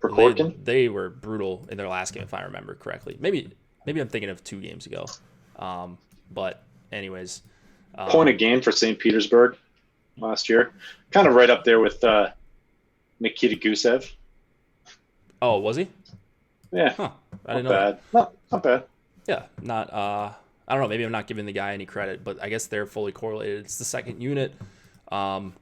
Corcoran? They were brutal in their last game, if I remember correctly. Maybe I'm thinking of 2 games ago. But anyways. Point a game for St. Petersburg last year. Kind of right up there with Nikita Gusev. Oh, was he? Yeah. Huh. I didn't know bad. that. Not bad. Yeah. Not I don't know, maybe I'm not giving the guy any credit, but I guess they're fully correlated. It's the second unit. I'm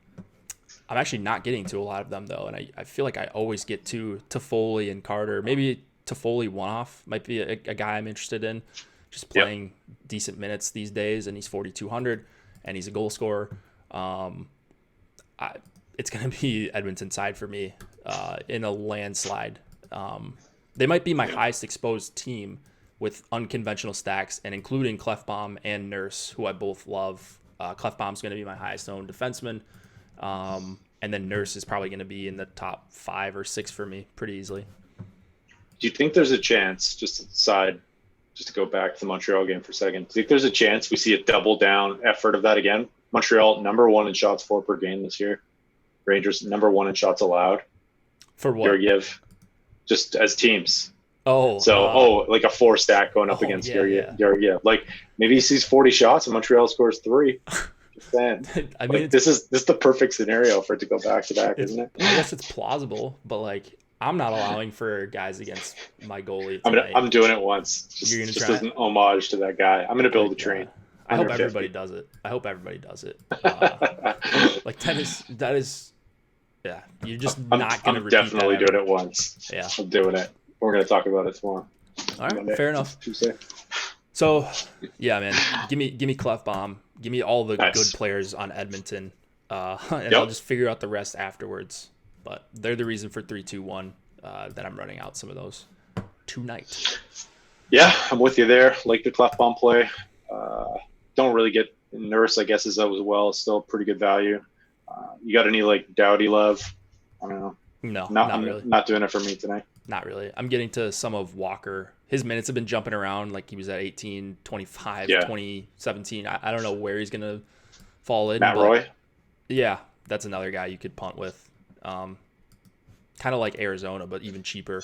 actually not getting to a lot of them though, and I feel like I always get to Toffoli and Carter. Maybe Toffoli one-off might be a guy I'm interested in. Just playing decent minutes these days, and he's 4,200, and he's a goal scorer. It's going to be Edmonton side for me in a landslide. They might be my highest exposed team with unconventional stacks, and including Clefbaum and Nurse, who I both love. Clefbaum's going to be my highest owned defenseman, and then Nurse is probably going to be in the top 5 or 6 for me pretty easily. Do you think there's a chance, just to decide, just to go back to the Montreal game for a second, do you think there's a chance we see a double down effort of that again? Montreal, number 1 in shots for per game this year. Rangers, number 1 in shots allowed. For what? Georgiev, just as teams. Oh. So, like a 4 stack going up against Georgiev. Like maybe he sees 40 shots and Montreal scores 3. Just saying. I mean, like, this is the perfect scenario for it to go back to back, isn't it? I guess it's plausible, but like I'm not allowing for guys against my goalie. I'm doing it once. Just as an homage to that guy. I'm going to build a train. I hope everybody does it. Like that is, yeah. You're just not going to repeat that. I'm definitely doing it once. Yeah. I'm doing it. We're going to talk about it tomorrow. All right, Monday. Fair enough. Tuesday. So, yeah, man, give me Clefbaum. Give me all the good players on Edmonton, and I'll just figure out the rest afterwards. But they're the reason for 3-2-1 that I'm running out some of those tonight. Yeah, I'm with you there. Like the Clefbaum play. Don't really get Nurse, I guess, as well. Still pretty good value. You got any like Doughty love? I don't know. No, not really. Not doing it for me tonight. Not really. I'm getting to some of Walker. His minutes have been jumping around. Like he was at 18, 25, 2017. I don't know where he's going to fall in. Matt Roy? Yeah, that's another guy you could punt with. Kind of like Arizona, but even cheaper.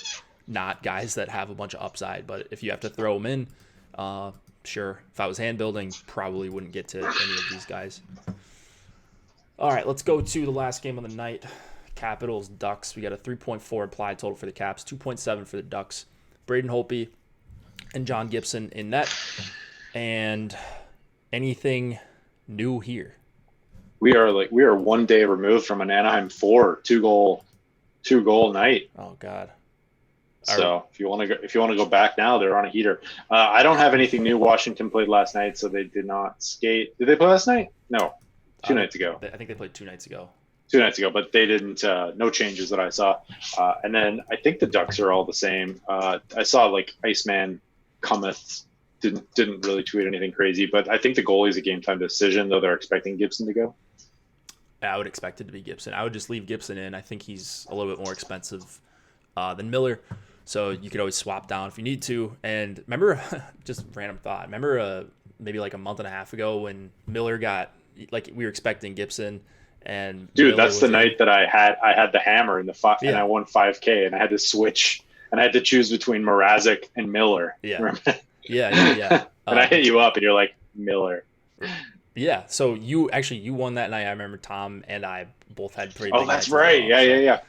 Not guys that have a bunch of upside, but if you have to throw them in, sure. If I was hand building, probably wouldn't get to any of these guys. All right, let's go to the last game of the night. Capitals, Ducks. We got a 3.4 implied total for the Caps, 2.7 for the Ducks. Braden Holtby and John Gibson in net. And anything new here? We are 1 day removed from an Anaheim 4 two goal night. Oh God. So if you want to go back now, they're on a heater. I don't have anything new. Washington played last night, so they did not skate. Did they play last night? No, two nights ago. I think they played 2 nights ago. 2 nights ago, but they didn't. No changes that I saw. And then I think the Ducks are all the same. I saw like Iceman Cometh didn't really tweet anything crazy, but I think the goalie's a game time decision, though they're expecting Gibson to go. I would expect it to be Gibson. I would just leave Gibson in. I think he's a little bit more expensive than Miller. So you could always swap down if you need to. And remember, just random thought, remember maybe like a month and a half ago when Miller got, like we were expecting Gibson and dude, Miller that's the night that I had the hammer in the and I won 5K and I had to switch and I had to choose between Mrazek and Miller. Yeah. Yeah. And I hit you up and you're like, Miller. Yeah. So you won that night. I remember Tom and I both had pretty big that's right. Yeah.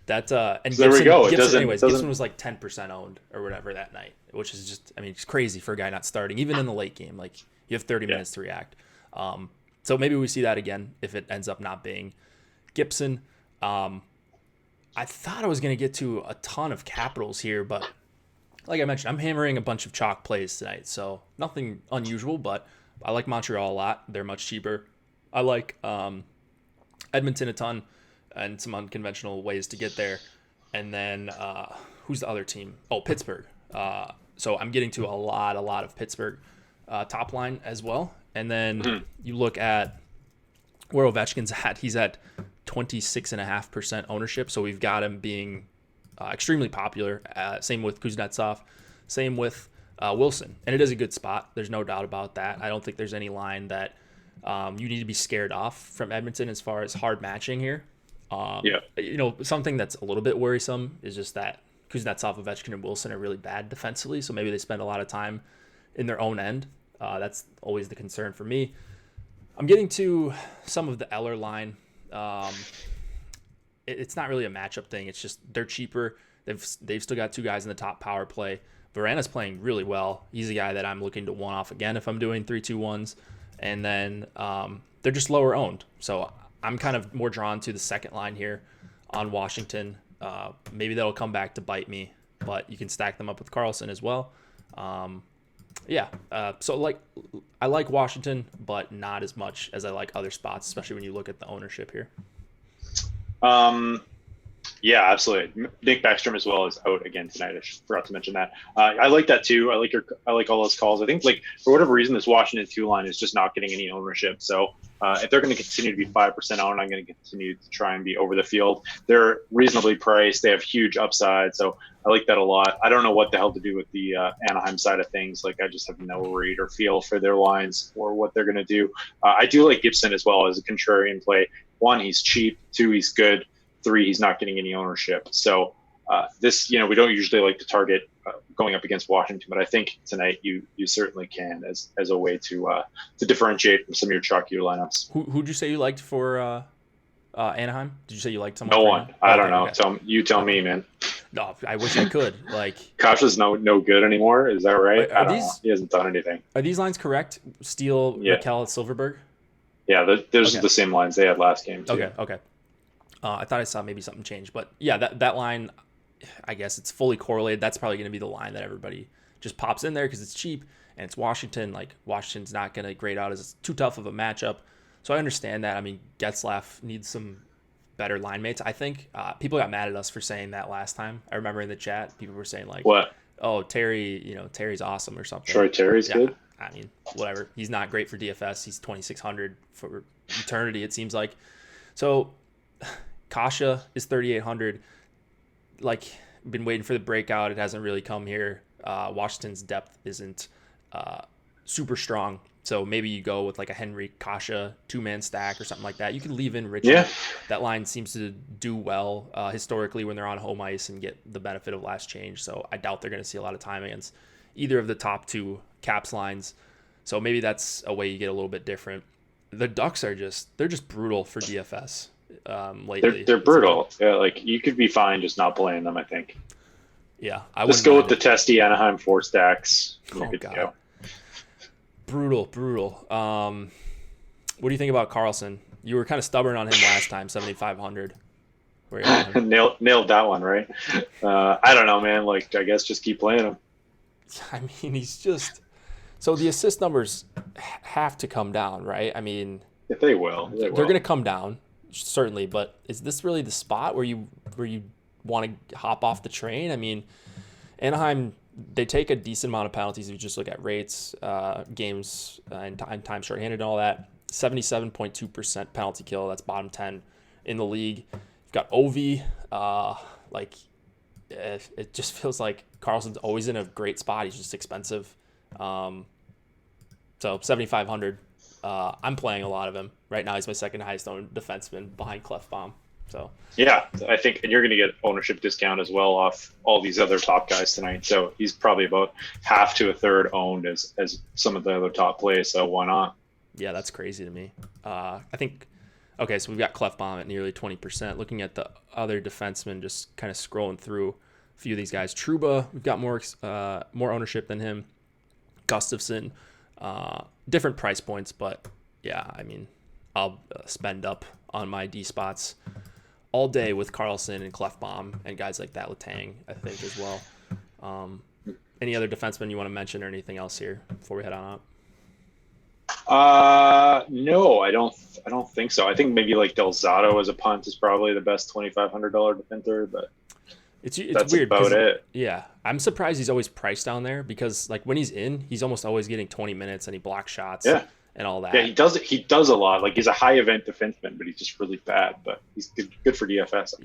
That and so Gibson, there we go. Gibson was like 10% owned or whatever that night, which is just, I mean, it's crazy for a guy not starting, even in the late game. Like you have 30 minutes to react. So maybe we see that again if it ends up not being Gibson. I thought I was going to get to a ton of Capitals here, but like I mentioned, I'm hammering a bunch of chalk plays tonight, so nothing unusual, but I like Montreal a lot. They're much cheaper. I like Edmonton a ton and some unconventional ways to get there. And then who's the other team? Oh, Pittsburgh. So I'm getting to a lot of Pittsburgh top line as well. And then you look at where Ovechkin's at. He's at 26.5% ownership. So we've got him being extremely popular. Same with Kuznetsov. Same with Wilson. And it is a good spot. There's no doubt about that. I don't think there's any line that you need to be scared off from Edmonton as far as hard matching here. Something that's a little bit worrisome is just that Kuznetsov, Ovechkin, and Wilson are really bad defensively. So maybe they spend a lot of time in their own end. That's always the concern for me. I'm getting to some of the Eller line. It's not really a matchup thing. It's just they're cheaper. They've still got 2 guys in the top power play. Varana's playing really well. He's a guy that I'm looking to one off again if I'm doing 3-2-1s. And then they're just lower owned. So I'm kind of more drawn to the second line here on Washington. Maybe that'll come back to bite me, but you can stack them up with Carlson as well. So I like Washington, but not as much as I like other spots, especially when you look at the ownership here. Yeah, absolutely. Nick Backstrom as well is out again tonight. I forgot to mention that. I like that too. I like all those calls. I think like for whatever reason, this Washington 2 line is just not getting any ownership. So if they're going to continue to be 5% owned, I'm going to continue to try and be over the field. They're reasonably priced. They have huge upside. So I like that a lot. I don't know what the hell to do with the Anaheim side of things. Like I just have no read or feel for their lines or what they're going to do. I do like Gibson as well as a contrarian play. 1, he's cheap. 2, he's good. 3, he's not getting any ownership. So we don't usually like to target going up against Washington, but I think tonight you certainly can as a way to differentiate from some of your chalkier lineups. Who'd you say you liked for Anaheim? Did you say you liked someone? No one. I don't know. Okay. Tell me, man. No, I wish I could. Like Kasha's no good anymore. Is that right? I don't know. He hasn't done anything. Are these lines correct? Steele, Raquel, Silverberg. Yeah, those are the same lines they had last game too. Okay. I thought I saw maybe something change, but yeah, that line, I guess it's fully correlated. That's probably going to be the line that everybody just pops in there because it's cheap and it's Washington. Like Washington's not going to grade out as too tough of a matchup. So I understand that. I mean, Getzlaf needs some better line mates, I think. People got mad at us for saying that last time. I remember in the chat, people were saying like, what? Oh, Terry's awesome or something. Troy Terry's good? I mean, whatever. He's not great for DFS. He's 2,600 for eternity, it seems like. So Kasha is 3,800. Like, been waiting for the breakout. It hasn't really come here. Washington's depth isn't super strong. So maybe you go with like a Henry Kasha 2-man stack or something like that. You can leave in Richie. Yeah. That line seems to do well historically when they're on home ice and get the benefit of last change. So I doubt they're going to see a lot of time against either of the top two Caps lines. So maybe that's a way you get a little bit different. The Ducks are they're just brutal for DFS lately. They're brutal. Yeah, like you could be fine just not playing them, I think. Yeah. Just go with the testy Anaheim 4 stacks. Oh, God. Brutal. What do you think about Carlson? You were kind of stubborn on him last time, 7,500. Nailed that one, right? I don't know, man. Like, I guess just keep playing him. I mean, he's just so the assist numbers have to come down, right? I mean, if they will. They're going to come down, certainly. But is this really the spot where you want to hop off the train? I mean, Anaheim, they take a decent amount of penalties if you just look at rates, games, and time shorthanded and all that. 77.2% penalty kill. That's bottom 10 in the league. You've got Ovi. It just feels like Carlson's always in a great spot. He's just expensive. So 7,500. I'm playing a lot of him right now. He's my second highest owned defenseman behind Clefbaum. So yeah, I think, and you're going to get ownership discount as well off all these other top guys tonight. So he's probably about half to a third owned as some of the other top plays. So why not? Yeah, that's crazy to me. I think. Okay, so we've got Clefbaum at nearly 20%. Looking at the other defensemen, just kind of scrolling through a few of these guys. Trouba, we've got more ownership than him. Gustafson, different price points, but yeah, I mean, I'll spend up on my D spots all day with Carlson and Clefbaum and guys like that, Letang, I think, as well. Any other defensemen you want to mention or anything else here before we head on up? No, I don't think so. I think maybe like Del Zotto as a punt is probably the best $2,500 defender, but it's that's weird. About it. Yeah, I'm surprised he's always priced down there because like when he's in, he's almost always getting 20 minutes and he blocks shots. Yeah. And all that. Yeah, he does a lot. Like he's a high event defenseman, but he's just really bad. But he's good for DFS.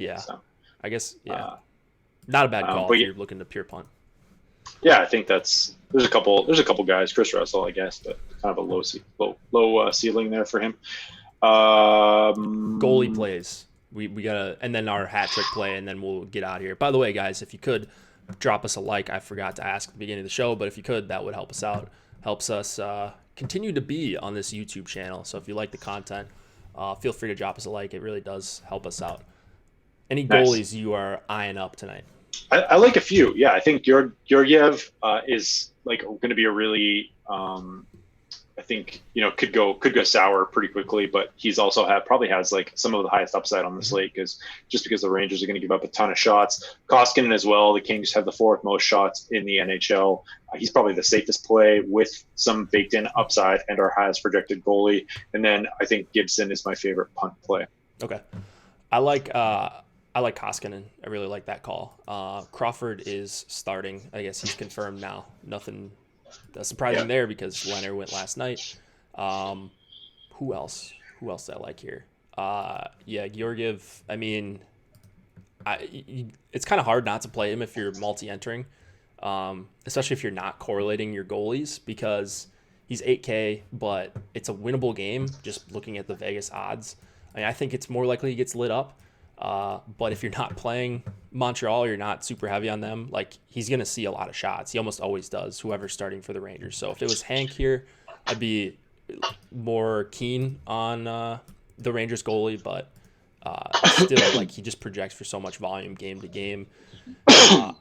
I guess not a bad call if you're looking to pure punt. Yeah, I think there's a couple guys. Chris Russell, I guess, but kind of a low ceiling there for him. Goalie plays. We gotta, and then our hat trick play, and then we'll get out of here. By the way, guys, if you could drop us a like, I forgot to ask at the beginning of the show, but if you could, that would help us out. Helps us continue to be on this YouTube channel. So if you like the content, feel free to drop us a like. It really does help us out. Any goalies you are eyeing up tonight? I like a few. Yeah, I think Georgiev is like going to be a really I think could go sour pretty quickly, but he's also probably has like some of the highest upside on the slate because the Rangers are going to give up a ton of shots. Koskinen as well. The Kings have the 4th most shots in the NHL. He's probably the safest play with some baked in upside and our highest projected goalie. And then I think Gibson is my favorite punt play. Okay, I like Koskinen. I really like that call. Crawford is starting. I guess he's confirmed now. Nothing surprising there because Leonard went last night. Who else? Who else do I like here? Georgiev. I mean, it's kind of hard not to play him if you're multi-entering, especially if you're not correlating your goalies because he's 8K, but it's a winnable game. Just looking at the Vegas odds, I think it's more likely he gets lit up. But if you're not playing Montreal, you're not super heavy on them, like he's going to see a lot of shots. He almost always does, whoever's starting for the Rangers. So if it was Hank here, I'd be more keen on the Rangers goalie, but still, like he just projects for so much volume game to game.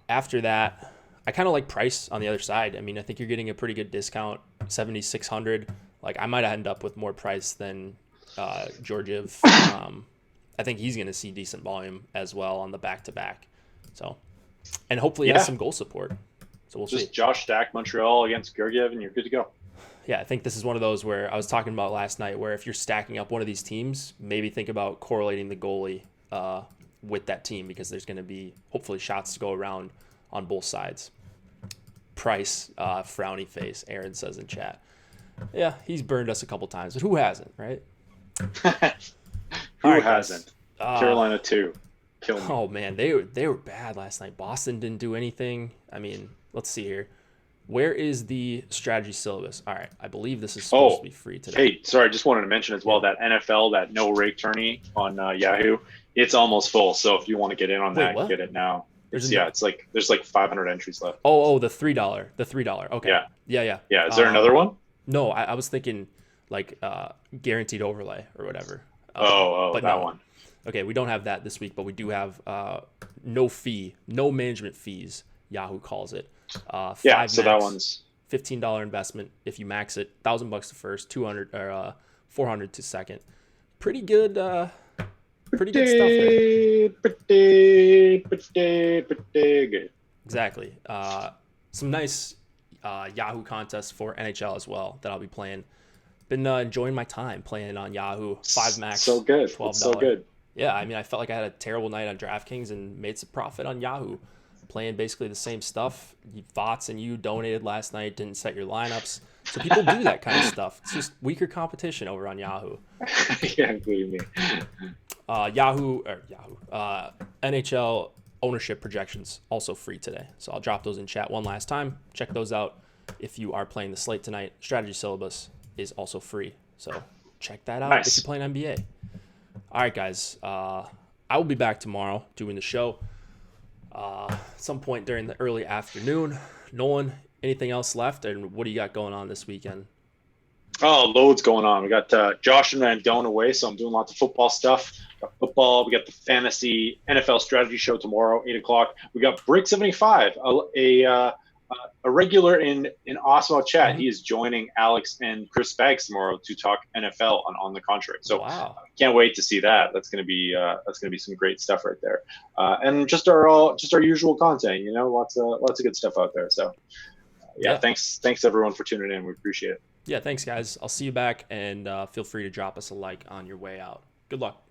After that, I kind of like Price on the other side. I mean, I think you're getting a pretty good discount, 7,600. Like I might end up with more Price than Georgiev. I think he's going to see decent volume as well on the back-to-back. So, and hopefully he has some goal support. So we'll see. Josh Stack Montreal against Georgiev, and you're good to go. Yeah, I think this is one of those where I was talking about last night where if you're stacking up one of these teams, maybe think about correlating the goalie with that team because there's going to be hopefully shots to go around on both sides. Price, frowny face, Aaron says in chat. Yeah, he's burned us a couple times, but who hasn't, right? Who hasn't? Carolina 2. Kill me. Oh man, they were bad last night. Boston didn't do anything. I mean, let's see here. Where is the strategy syllabus? All right, I believe this is supposed to be free today. Hey, sorry, I just wanted to mention as well that NFL, that no rake tourney on Yahoo, it's almost full. So if you want to get in on that, What? get it now. There's It's like there's like 500 entries left. Oh, the $3. The $3. Okay. Yeah. Yeah. Is there another one? No, I was thinking like guaranteed overlay or whatever. But that one. Okay, we don't have that this week, but we do have no management fees. Yahoo calls it. So max, that one's $15 investment if you max it. $1,000 to first, 200 or 400 to second. Pretty good. Pretty good stuff there. Pretty good. Exactly. Some nice Yahoo contests for NHL as well that I'll be playing. Been enjoying my time playing on Yahoo. 5 max. So good. $12. So good. Yeah, I mean, I felt like I had a terrible night on DraftKings and made some profit on Yahoo. Playing basically the same stuff. Bots and you donated last night, didn't set your lineups. So people do that kind of stuff. It's just weaker competition over on Yahoo. Yeah, believe me. NHL ownership projections also free today. So I'll drop those in chat one last time. Check those out if you are playing the slate tonight. Strategy syllabus is also free. So check that out if you're playing NBA. All right, guys. I will be back tomorrow doing the show. Some point during the early afternoon. Nolan, anything else left? And what do you got going on this weekend? Oh, loads going on. We got Josh and Randone away, so I'm doing lots of football stuff. Got football. We got the fantasy NFL strategy show tomorrow, 8:00. We got Brick 75, a regular in Osmo chat. Mm-hmm. He is joining Alex and Chris Baggs tomorrow to talk NFL on the contrary. So wow. Can't wait to see that. That's gonna be some great stuff right there. And just our usual content. Lots of good stuff out there. So yeah. Thanks everyone for tuning in. We appreciate it. Yeah, thanks guys. I'll see you back, and feel free to drop us a like on your way out. Good luck.